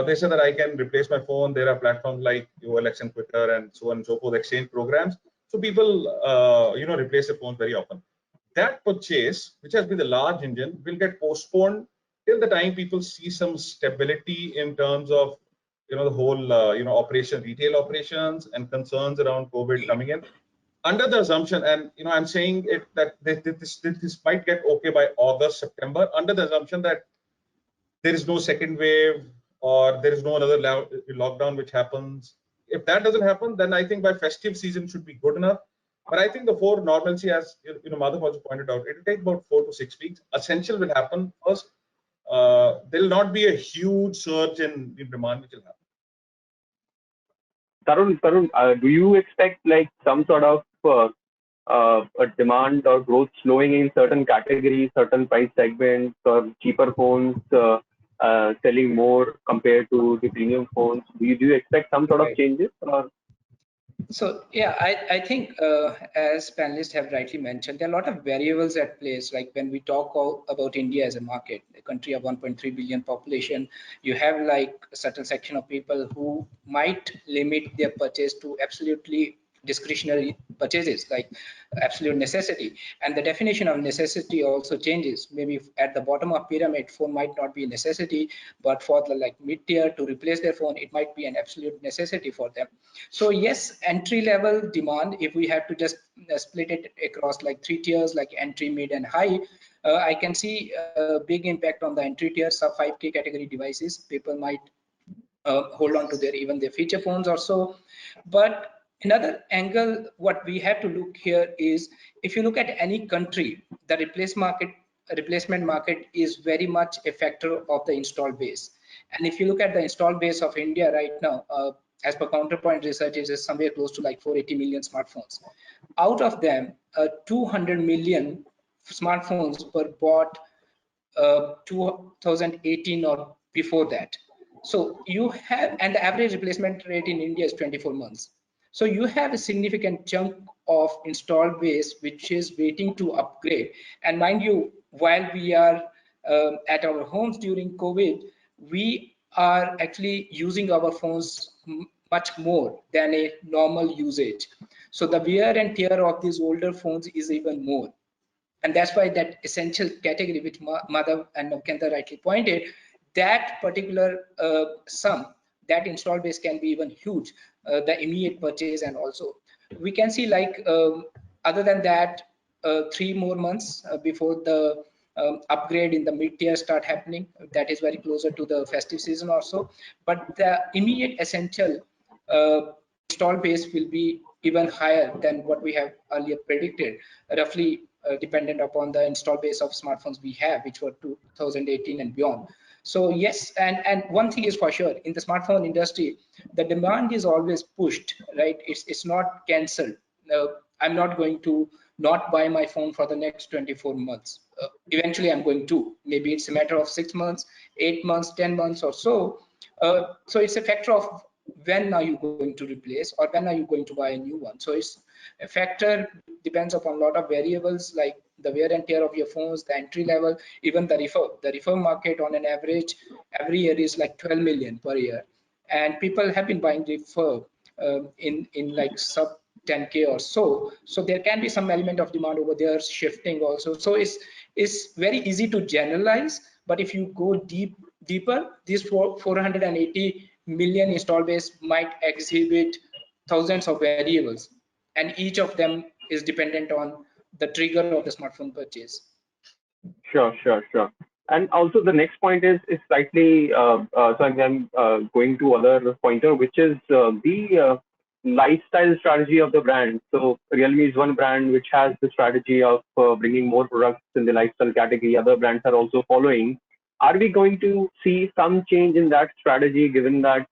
They say that I can replace my phone. There are platforms like OLX and Twitter and so on and so forth, exchange programs. So people replace their phones very often. That purchase, which has been the large engine, will get postponed till the time people see some stability in terms of the whole operation, retail operations, and concerns around COVID coming in. Under the assumption, and I'm saying it that this might get okay by August, September, under the assumption that there is no second wave or there is no another lockdown which happens. If that doesn't happen, then I think by festive season should be good enough. But I think the for normalcy, as Madhav also pointed out, it will take about 4 to 6 weeks. Essential will happen first. There will not be a huge surge in demand which will happen. Tarun, do you expect like some sort of a demand or growth slowing in certain categories, certain price segments, or cheaper phones selling more compared to the premium phones? Do you expect some sort of Right. changes? Or? So yeah, I think as panelists have rightly mentioned, there are a lot of variables at place. Like when we talk about India as a market, a country of 1.3 billion population, you have like a certain section of people who might limit their purchase to absolutely discretionary purchases, like absolute necessity. And the definition of necessity also changes. Maybe at the bottom of pyramid, phone might not be a necessity, but for the like mid-tier to replace their phone, it might be an absolute necessity for them. So yes, entry level demand, if we have to just split it across like 3 tiers, like entry, mid and high, I can see a big impact on the entry tier sub 5K category devices. People might hold on to their even their feature phones or so. But another angle, what we have to look here is, if you look at any country, the replacement market is very much a factor of the install base. And if you look at the install base of India right now, as per Counterpoint research, it is somewhere close to like 480 million smartphones. Out of them, 200 million smartphones were bought 2018 or before that. So you have, and the average replacement rate in India is 24 months. So you have a significant chunk of installed base which is waiting to upgrade. And mind you, while we are at our homes during COVID, we are actually using our phones much more than a normal usage. So the wear and tear of these older phones is even more. And that's why that essential category, which Madhav and Navkendra rightly pointed, that particular sum, that install base can be even huge, the immediate purchase. And also we can see like other than that, 3 more months before the upgrade in the mid-tier start happening, that is very closer to the festive season also. But the immediate essential install base will be even higher than what we have earlier predicted, roughly dependent upon the install base of smartphones we have, which were 2018 and beyond. So yes, and one thing is for sure, in the smartphone industry, the demand is always pushed, right? It's not cancelled. I'm not going to not buy my phone for the next 24 months. Eventually I'm going to, maybe it's a matter of 6 months, 8 months, 10 months or so. So it's a factor of when are you going to replace, or when are you going to buy a new one. So it's a factor, depends upon a lot of variables like the wear and tear of your phones, the entry level, even the refurb. The refurb market on an average every year is like 12 million per year, and people have been buying refurb in like sub 10K or so. So there can be some element of demand over there shifting also. So it's very easy to generalize, but if you go deeper, these 480 million install base might exhibit thousands of variables, and each of them is dependent on the trigger of the smartphone purchase. Sure. And also the next point is slightly so I'm going to other pointer, which is the lifestyle strategy of the brand. So Realme is one brand which has the strategy of bringing more products in the lifestyle category. Other brands are also following. Are we going to see some change in that strategy, given that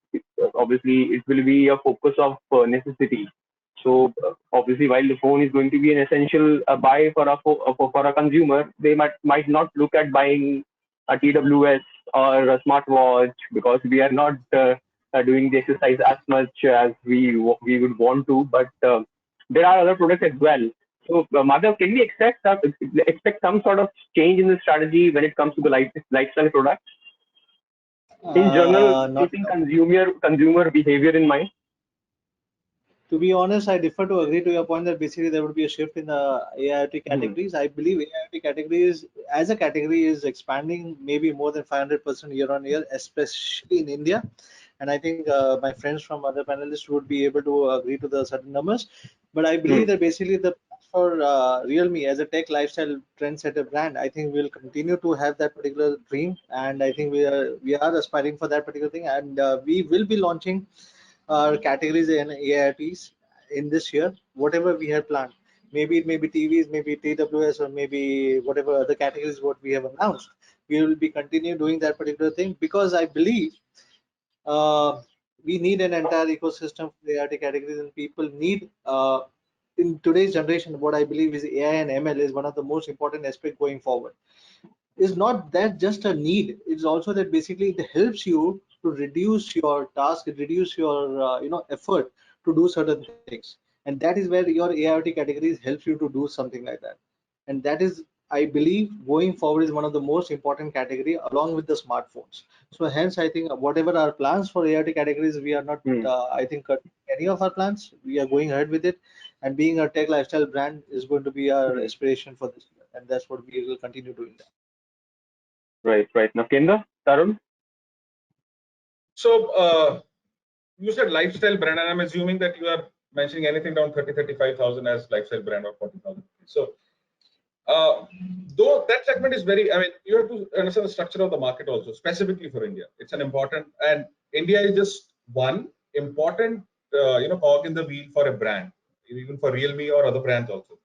obviously it will be a focus of necessity? So obviously, while the phone is going to be an essential buy for a consumer, they might not look at buying a TWS or a smartwatch, because we are not doing the exercise as much as we would want to. But there are other products as well. So Madhav, can we expect some sort of change in the strategy when it comes to the lifestyle products? In general, Not keeping consumer behavior in mind. To be honest, I differ to agree to your point that basically there would be a shift in the AIoT categories. I believe AIoT categories as a category is expanding maybe more than 500% year on year, especially in India. And I think my friends from other panelists would be able to agree to the certain numbers. But I believe that basically for Realme as a tech lifestyle trendsetter brand, I think we'll continue to have that particular dream, and I think we are aspiring for that particular thing, and we will be launching categories and AITs in this year, whatever we have planned. Maybe it may be TVs, maybe TWS, or maybe whatever other categories what we have announced. We will be continue doing that particular thing, because I believe we need an entire ecosystem for AIT categories, and people need in today's generation, what I believe is AI and ML is one of the most important aspects going forward. Is not that just a need, it's also that basically it helps you to reduce your task, reduce your effort to do certain things, and that is where your AIoT categories helps you to do something like that. And that is, I believe, going forward is one of the most important category along with the smartphones. So hence I think whatever our plans for AIoT categories, we are not I think cutting any of our plans. We are going ahead with it, and being a tech lifestyle brand is going to be our aspiration for this year, and that's what we will continue doing that. Right. Navkendra, Tarun? So you said lifestyle brand, and I'm assuming that you are mentioning anything around 35,000 as lifestyle brand or 40,000. So though that segment is very, I mean, you have to understand the structure of the market also, specifically for India. It's an important, and India is just one important, cog in the wheel for a brand, even for Realme or other brands also.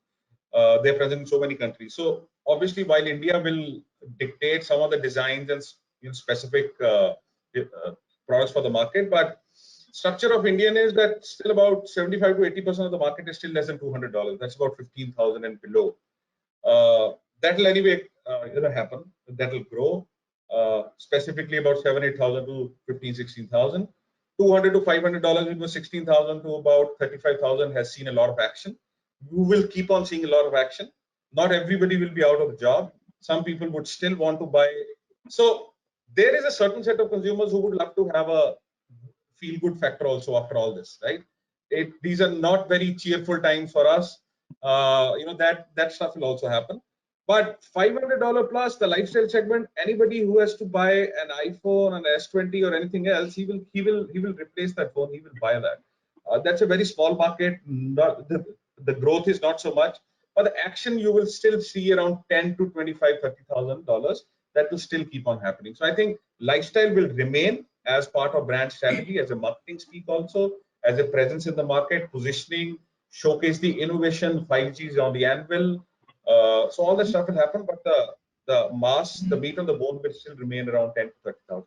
They're present in so many countries. So obviously, while India will dictate some of the designs and specific products for the market, but structure of Indian is that still about 75 to 80% of the market is still less than $200. That's about 15,000 and below. That will anyway happen. That will grow. Specifically about 7,000-8,000 to 15,000-16,000. $200 to $500 into 16,000 to about 35,000 has seen a lot of action. You will keep on seeing a lot of action. Not everybody will be out of the job. Some people would still want to buy. So there is a certain set of consumers who would love to have a feel-good factor also after all this, right? These are not very cheerful times for us. That stuff will also happen. But $500 plus, the lifestyle segment, anybody who has to buy an iPhone, an S20 or anything else, he will replace that phone. He will buy that. That's a very small market. The growth is not so much, but the action you will still see around 10 to 25, $30,000. That will still keep on happening. So I think lifestyle will remain as part of brand strategy, as a marketing speak also, as a presence in the market, positioning, showcase the innovation. 5G is on the anvil. So all that stuff will happen, but the mass, the meat on the bone will still remain around 10 to 30,000.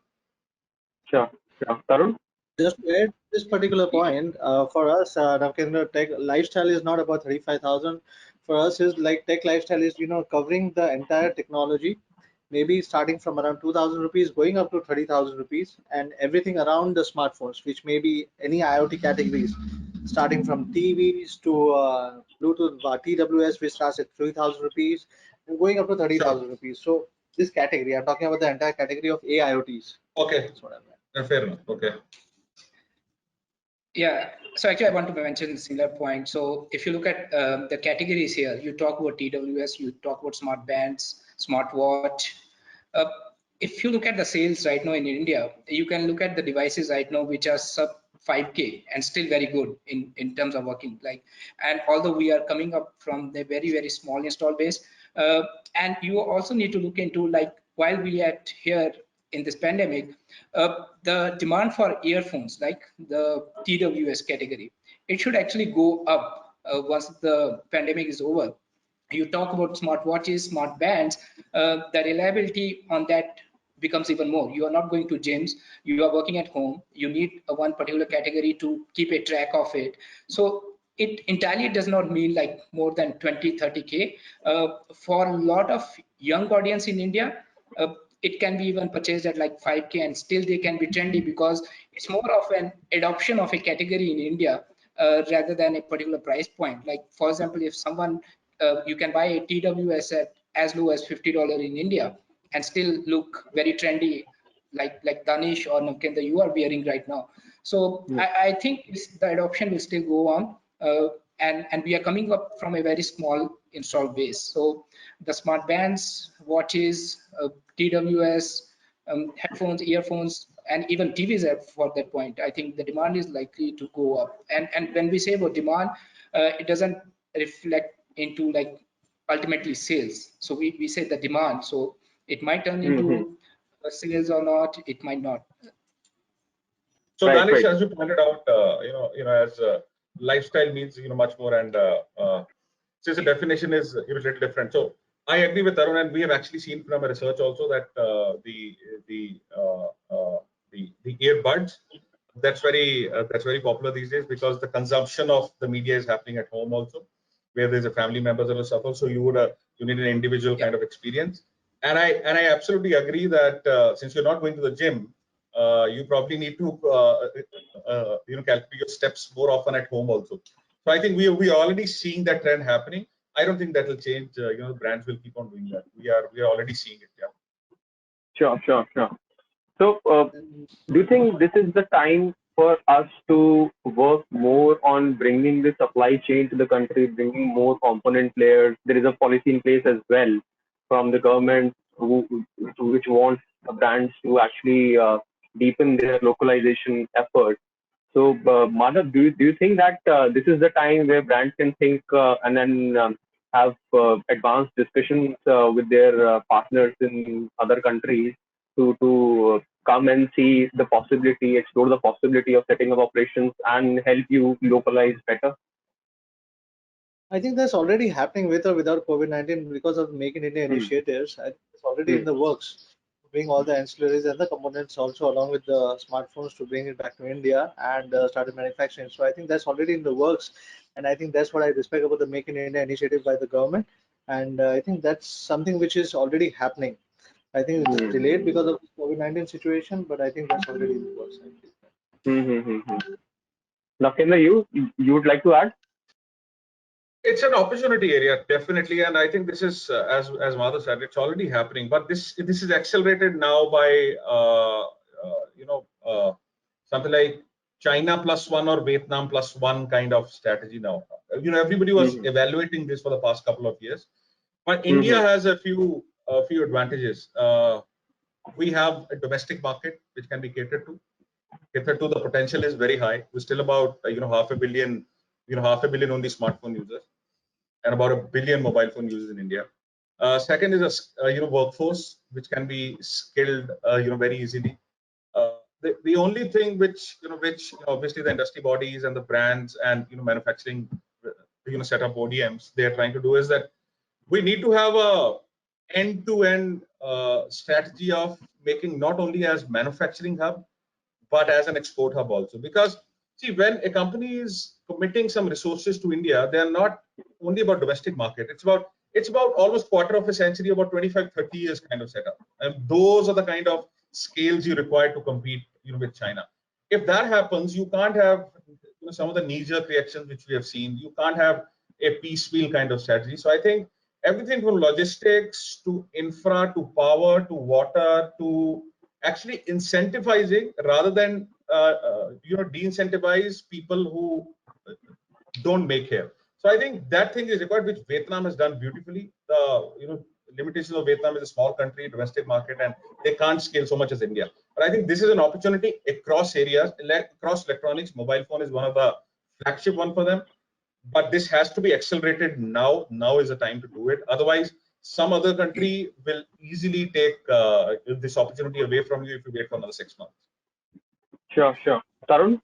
Sure. Tarun? Just to add this particular point, for us, Navkendra, tech lifestyle is not about 35,000. For us, is like tech lifestyle is covering the entire technology, maybe starting from around 2,000 rupees, going up to 30,000 rupees, and everything around the smartphones, which may be any IoT categories, starting from TVs to Bluetooth TWS, which starts at 3,000 rupees, and going up to 30,000 rupees. So this category, I'm talking about the entire category of AIoTs. Okay. That's what I meant. Fair enough. Okay. Yeah, so actually I want to mention a similar point. So if you look at the categories here, you talk about TWS, you talk about smart bands, smartwatch. If you look at the sales right now in India, you can look at the devices right now which are sub 5K and still very good in terms of working. And although we are coming up from the very small install base, and you also need to look into while we are here in this pandemic, the demand for earphones, like the TWS category, it should actually go up once the pandemic is over. You talk about smartwatches, smart bands, the reliability on that becomes even more. You are not going to gyms, you are working at home, you need one particular category to keep a track of it. So it entirely does not mean like more than 20-30K. For a lot of young audience in India, it can be even purchased at like 5K and still they can be trendy, because it's more of an adoption of a category in India rather than a particular price point. Like for example, if someone you can buy a TWS at as low as $50 in India and still look very trendy, like Danish or Navkendra you are wearing right now. So I think the adoption will still go on, and we are coming up from a very small install base. So the smart bands, watches, TWS, headphones, earphones, and even TVs for that point, I think the demand is likely to go up. And when we say about demand, it doesn't reflect into like ultimately sales. So we say the demand. So it might turn into sales or not. It might not. So Danish, as you pointed out, as lifestyle means much more, and since the definition is a little different. So I agree with Tarun, and we have actually seen from a research also that the earbuds, that's very popular these days, because the consumption of the media is happening at home also, where there's a family members or stuff. So you need an individual kind of experience. And I absolutely agree that since you're not going to the gym, you probably need to calculate your steps more often at home also. So I think we are already seeing that trend happening. I don't think that will change. Brands will keep on doing that. We are already seeing it. Yeah. Sure. So, do you think this is the time for us to work more on bringing the supply chain to the country, bringing more component players? There is a policy in place as well from the government which wants brands to actually deepen their localization efforts. So, Madhav, do you think that this is the time where brands can think and then have advanced discussions with their partners in other countries to come and see the possibility, explore the possibility of setting up operations and help you localize better? I think that's already happening with or without COVID-19 because of Make in India Hmm. initiatives. I think it's already in Hmm. the works. Bring all the ancillaries and the components also along with the smartphones to bring it back to India and started manufacturing. So I think that's already in the works, and I think that's what I respect about the Make in India initiative by the government. And I think that's something which is already happening. I think it's Hmm. delayed because of the COVID-19 situation, but I think that's already in the works. I think. Lakendra, you would like to add? It's an opportunity area, definitely, and I think this is, as Madhav said, it's already happening. But this is accelerated now by something like China plus one or Vietnam plus one kind of strategy now. Everybody was Hmm. evaluating this for the past couple of years, but India Hmm. has a few advantages. We have a domestic market which can be catered to. The potential is very high. We're still about half a billion only smartphone users, and about a billion mobile phone users in India. Second is a workforce which can be skilled very easily. The only thing which obviously the industry bodies and the brands and manufacturing set up ODMs they are trying to do is that we need to have a end-to-end strategy of making not only as manufacturing hub but as an export hub also. Because see, when a company is committing some resources to India, they are not only about domestic market. It's about almost quarter of a century, about 25, 30 years kind of setup. And those are the kind of scales you require to compete with China. If that happens, you can't have some of the knee-jerk reactions which we have seen. You can't have a piecemeal kind of strategy. So I think everything from logistics to infra to power to water to actually incentivizing rather than de-incentivize people who don't make here. So I think that thing is required, which Vietnam has done beautifully. The limitations of Vietnam is a small country, domestic market, and they can't scale so much as India. But I think this is an opportunity across areas, across electronics. Mobile phone is one of the flagship one for them. But this has to be accelerated now. Now is the time to do it. Otherwise, some other country will easily take this opportunity away from you if you wait for another 6 months. Sure. Tarun?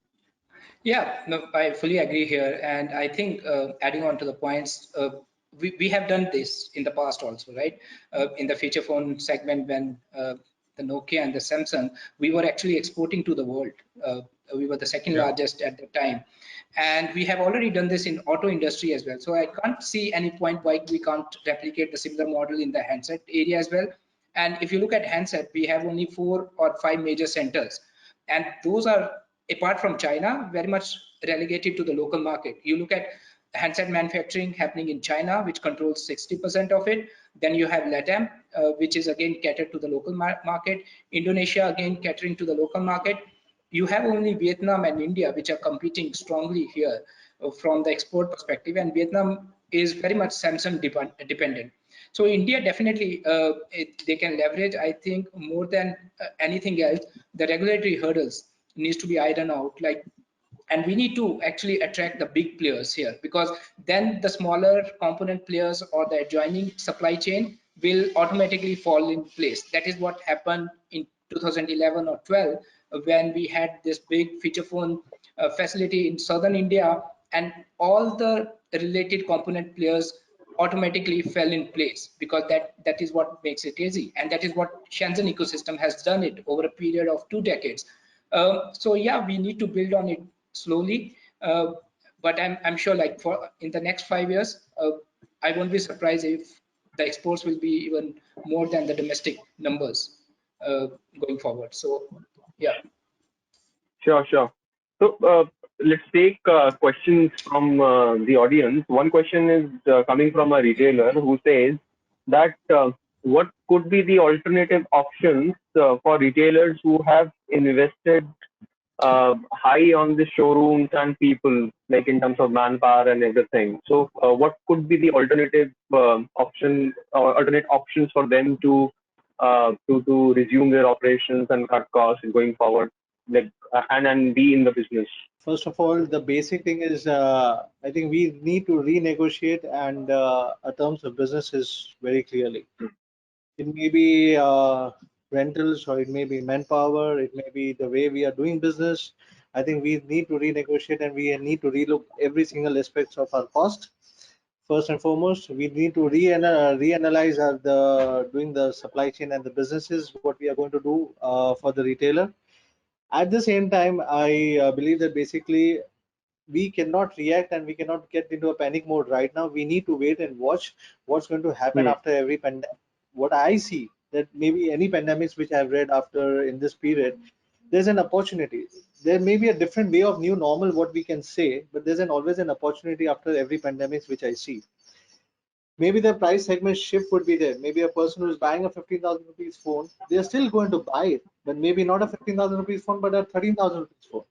Yeah, no, I fully agree here. And I think adding on to the points, we have done this in the past also, right? In the feature phone segment, when the Nokia and the Samsung, we were actually exporting to the world. We were the second largest at the time. And we have already done this in auto industry as well. So I can't see any point why we can't replicate the similar model in the handset area as well. And if you look at handset, we have only 4 or 5 major centers. And those are, apart from China, very much relegated to the local market. You look at handset manufacturing happening in China, which controls 60% of it. Then you have LATAM, which is again catered to the local market. Indonesia, again catering to the local market. You have only Vietnam and India, which are competing strongly here from the export perspective. And Vietnam is very much Samsung dependent. So India definitely, they can leverage, I think, more than anything else, the regulatory hurdles needs to be ironed out. And we need to actually attract the big players here, because then the smaller component players or the adjoining supply chain will automatically fall in place. That is what happened in 2011 or 12 when we had this big feature phone facility in southern India, and all the related component players automatically fell in place, because that is what makes it easy, and that is what Shenzhen ecosystem has done it over a period of 2 decades. So yeah, we need to build on it slowly, but I'm sure, like, for in the next 5 years, I won't be surprised if the exports will be even more than the domestic numbers going forward. So yeah. Sure. So let's take questions from the audience. One question is coming from a retailer who says that what could be the alternative options for retailers who have invested high on the showrooms and people, like in terms of manpower and everything. So what could be the alternative option or alternate options for them to resume their operations and cut costs going forward, like and be in the business? First of all, the basic thing is, I think we need to renegotiate and our terms of business is very clearly. It may be rentals, or it may be manpower, it may be the way we are doing business. I think we need to renegotiate and we need to relook every single aspects of our cost. First and foremost, we need to reanalyze doing the supply chain and the businesses, what we are going to do for the retailer. At the same time, I believe that basically we cannot react and we cannot get into a panic mode right now. We need to wait and watch what's going to happen after every pandemic. What I see, that maybe any pandemics which I've read after in this period, there's an opportunity. There may be a different way of new normal, what we can say, but there's always an opportunity after every pandemics which I see. Maybe the price segment shift would be there. Maybe a person who's buying a 15,000 rupees phone, they're still going to buy it, but maybe not a 15,000 rupees phone, but a 13,000 rupees phone.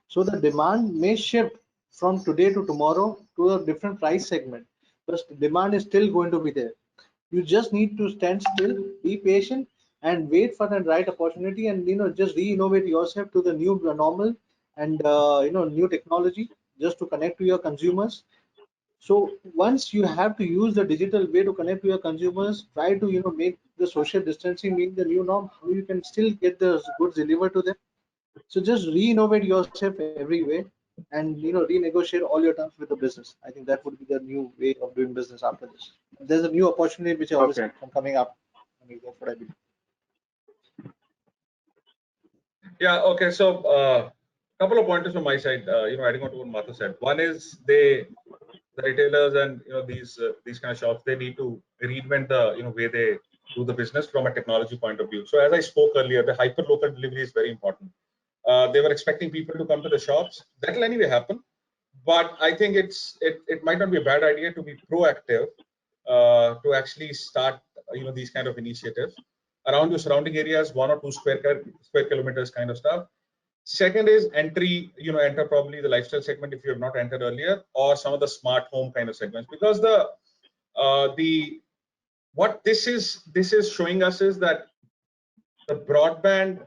So the demand may shift from today to tomorrow to a different price segment, but the demand is still going to be there. You just need to stand still, be patient, and wait for the right opportunity, and just re-innovate yourself to the new normal and new technology, just to connect to your consumers. So once you have to use the digital way to connect to your consumers, try to make the social distancing being the new norm, how you can still get the goods delivered to them. So just re-innovate yourself every way, and renegotiate all your terms with the business. I think that would be the new way of doing business after this. There's a new opportunity which always coming up. I mean, that's what I believe. Yeah. Okay. So couple of pointers from my side. Adding on to what Martha said. One is the retailers and these kind of shops, they need to reinvent the way they do the business from a technology point of view. So as I spoke earlier, the hyper local delivery is very important. They were expecting people to come to the shops. That will anyway happen, but I think it might not be a bad idea to be proactive, to actually start these kind of initiatives around your surrounding areas, 1 or 2 square kilometers kind of stuff. Second is enter probably the lifestyle segment if you have not entered earlier, or some of the smart home kind of segments, because what this is showing us is that the broadband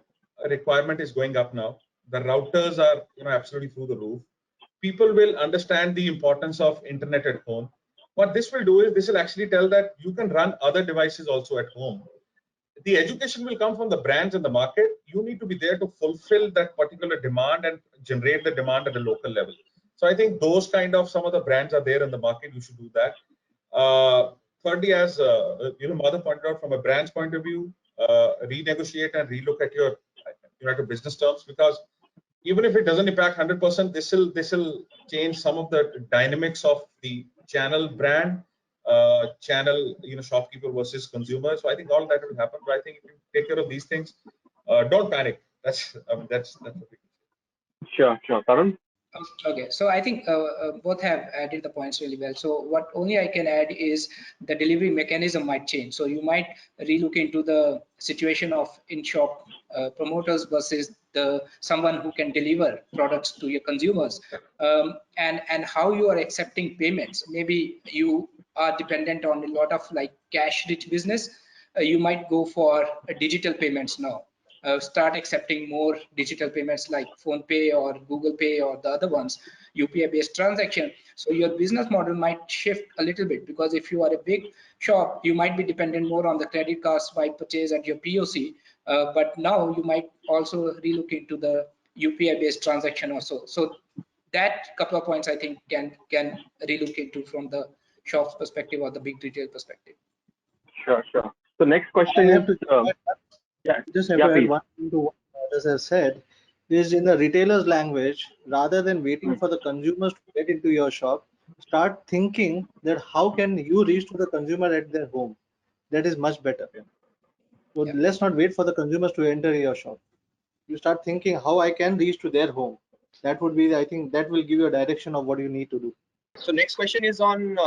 requirement is going up now. The routers are absolutely through the roof. People will understand the importance of internet at home. What this will do is this will actually tell that you can run other devices also at home. The education will come from the brands and the market. You need to be there to fulfill that particular demand and generate the demand at the local level. So I think those kind of some of the brands are there in the market. You should do that. Thirdly, as Madhav pointed out, from a brand's point of view, renegotiate and relook at your business terms, because even if it doesn't impact 100%, this will change some of the dynamics of the channel brand. Channel, shopkeeper versus consumer. So I think all that will happen. But I think if you take care of these things, don't panic. That's what we can say. Sure. Tarun? Okay, so I think both have added the points really well. So what only I can add is the delivery mechanism might change. So you might relook into the situation of in-shop promoters versus someone who can deliver products to your consumers, and how you are accepting payments. Maybe you are dependent on a lot of like cash-rich business. You might go for digital payments now. Start accepting more digital payments like PhonePe or Google Pay or the other ones, UPI-based transaction. So your business model might shift a little bit, because if you are a big shop, you might be dependent more on the credit card swipe purchase and your POC. But now you might also relook into the UPI-based transaction also. So that couple of points I think can relook into from the shop's perspective or the big retail perspective. Sure. So next question is. Just have to add one thing to what others have said, is in the retailer's language, rather than waiting for the consumers to get into your shop, start thinking that how can you reach to the consumer at their home. That is much better. So let's not wait for the consumers to enter your shop. You start thinking how I can reach to their home. That would be, I think, that will give you a direction of what you need to do. So next question is on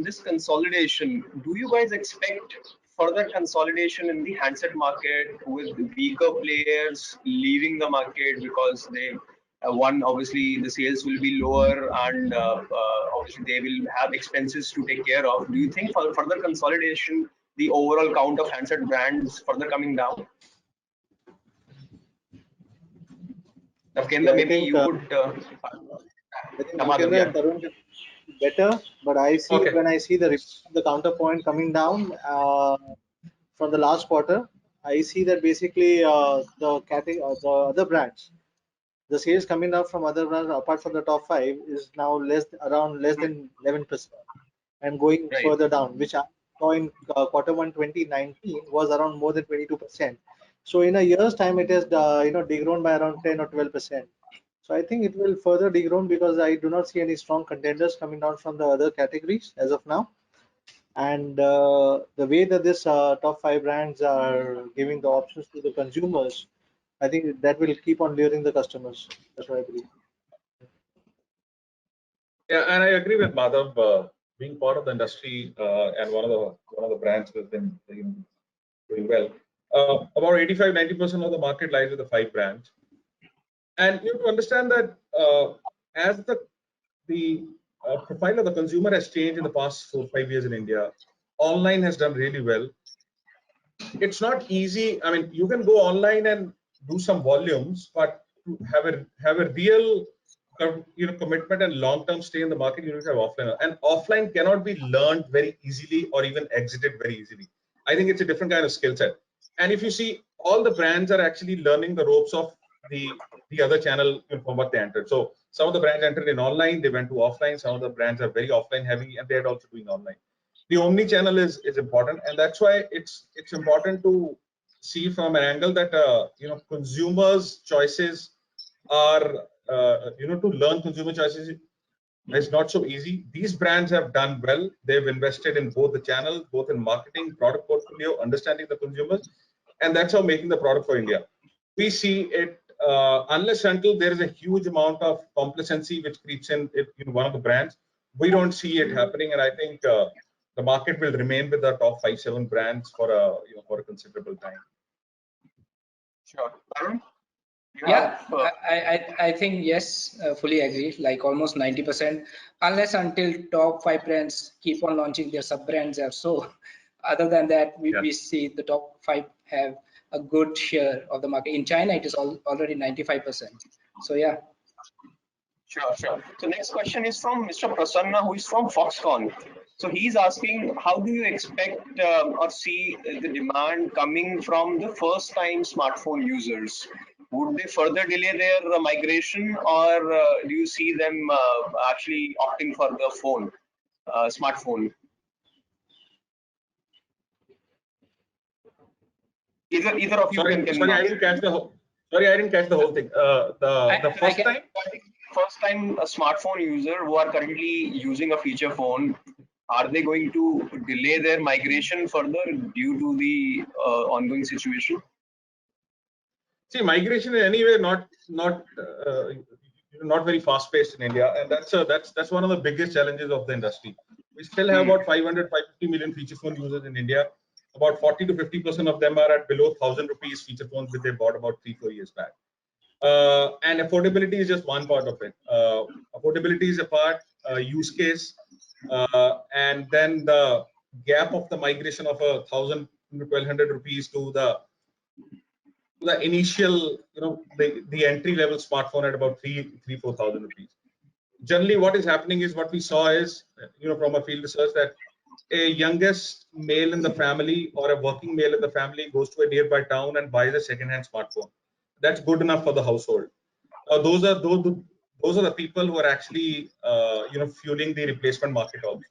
this consolidation. Do you guys expect further consolidation in the handset market with weaker players leaving the market because they one, obviously the sales will be lower, and obviously they will have expenses to take care of. Do you think for further consolidation, the overall count of handset brands further coming down? Navkendra, maybe you would. I think Madhav, Navkendra yeah. and Tarun can better, but I see Okay. when I see the counterpoint coming down from the last quarter, I see that basically the other brands, the sales coming out from other brands apart from the top 5 is now around less than 11% and going Right. further down, which I saw in Q1 2019 was around more than 22%. So in a year's time, it has degrown by around 10 or 12%. So I think it will further degrown because I do not see any strong contenders coming down from the other categories as of now. And the way that this top 5 brands are giving the options to the consumers, I think that will keep on luring the customers. That's what I believe. Yeah, and I agree with Madhav. Being part of the industry and one of the brands has been doing well. About 85-90% of the market lies with the 5 brands, and you have to understand that as the profile of the consumer has changed in the past 4-5 years in India, online has done really well. It's not easy. I mean, you can go online and do some volumes, but to have a real commitment and long-term stay in the market, you need to have offline. And offline cannot be learned very easily or even exited very easily. I think it's a different kind of skill set. And if you see, all the brands are actually learning the ropes of the other channel from what they entered. So some of the brands entered in online, they went to offline. Some of the brands are very offline heavy, and they're also doing online. The omni-channel is important, and that's why it's important to see from an angle that consumers' choices are to learn consumer choices is not so easy. These brands have done well. They've invested in both the channel, both in marketing, product portfolio, understanding the consumers, and that's how making the product for India. We see it unless until there is a huge amount of complacency which creeps in one of the brands. We don't see it happening, and I think the market will remain with the top 5-7 brands for a considerable time. Sure. Tarun? Yeah, I think yes, fully agree. Like almost 90%, unless until top 5 brands keep on launching their sub brands also. Other than that, we see the top 5 have a good share of the market. In China, it is already 95%. So yeah. Sure. So next question is from Mr. Prasanna, who is from Foxconn. So he's asking, how do you expect or see the demand coming from the first-time smartphone users? Would they further delay their migration, or do you see them actually opting for the smartphone? Either of you can. Sorry, I didn't catch the whole. Sorry, I didn't catch the whole thing. The first time. First-time smartphone user who are currently using a feature phone, are they going to delay their migration further due to the ongoing situation? See, migration is anyway not very fast-paced in India, and that's one of the biggest challenges of the industry. We still have about 550 million feature phone users in India. About 40 to 50% of them are at below 1,000 rupees feature phones that they bought about 3-4 years back. And affordability is just one part of it. Affordability is a part, use case, and then the gap of the migration of 1,000 to 1,200 rupees to the initial, the entry level smartphone at about 3,000-4,000 rupees. Generally, what is happening is what we saw is, from a field research, that a youngest male in the family or a working male in the family goes to a nearby town and buys a second-hand smartphone. That's good enough for the household. Those are the people who are actually fueling the replacement market also.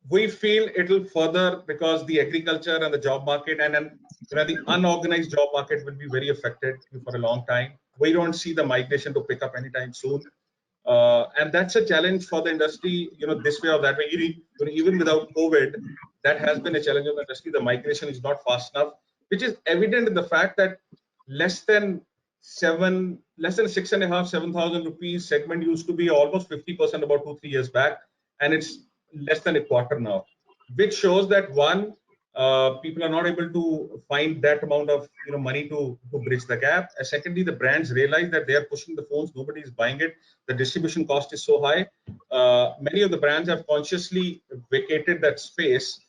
We feel it will further, because the agriculture and the job market and then the unorganized job market will be very affected for a long time. We don't see the migration to pick up anytime soon. And that's a challenge for the industry, this way or that way. Even without COVID, that has been a challenge of the industry. The migration is not fast enough, which is evident in the fact that less than less than 6,500, 7,000 rupees segment used to be almost 50% about 2-3 years back, and it's less than a quarter now, which shows that one, people are not able to find that amount of money to bridge the gap. And secondly, the brands realize that they are pushing the phones, nobody is buying it. The distribution cost is so high. Many of the brands have consciously vacated that space.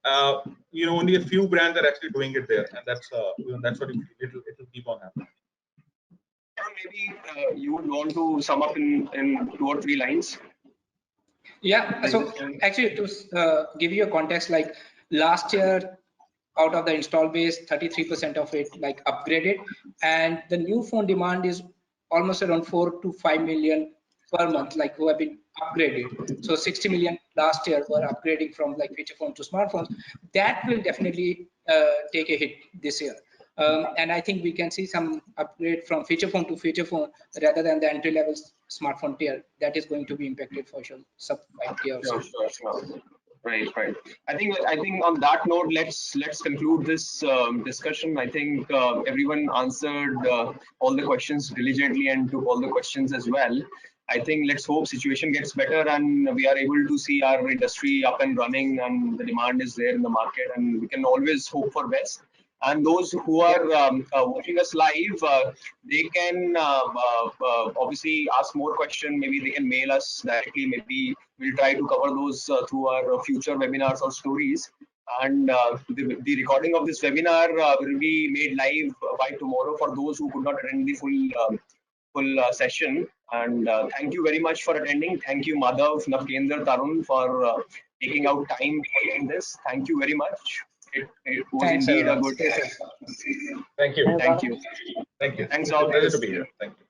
Only a few brands are actually doing it there, and that's what it'll keep on happening. Maybe you would want to sum up in 2 or 3 lines. Yeah, so actually to give you a context, like last year out of the install base, 33% of it like upgraded, and the new phone demand is almost around 4 to 5 million per month, like who have been upgraded. So 60 million last year were upgrading from like feature phone to smartphones. That will definitely take a hit this year. And I think we can see some upgrade from feature phone to feature phone rather than the entry level smartphone tier. That is going to be impacted for sure, sub 5K or so. Sure. Right. I think on that note, let's conclude this discussion. I think everyone answered all the questions diligently and took all the questions as well. I think let's hope situation gets better and we are able to see our industry up and running and the demand is there in the market, and we can always hope for best. And those who are watching us live, they can obviously ask more questions. Maybe they can mail us directly. Maybe we'll try to cover those through our future webinars or stories. And the recording of this webinar will be made live by tomorrow for those who could not attend the full session. And thank you very much for attending. Thank you, Madhav, Navkendra, Tarun, for taking out time in this. Thank you very much. It was Thanks, indeed everyone. a good. Thank you. Thank you. Thank you. Thanks It's all. a pleasure to be here. Thank you.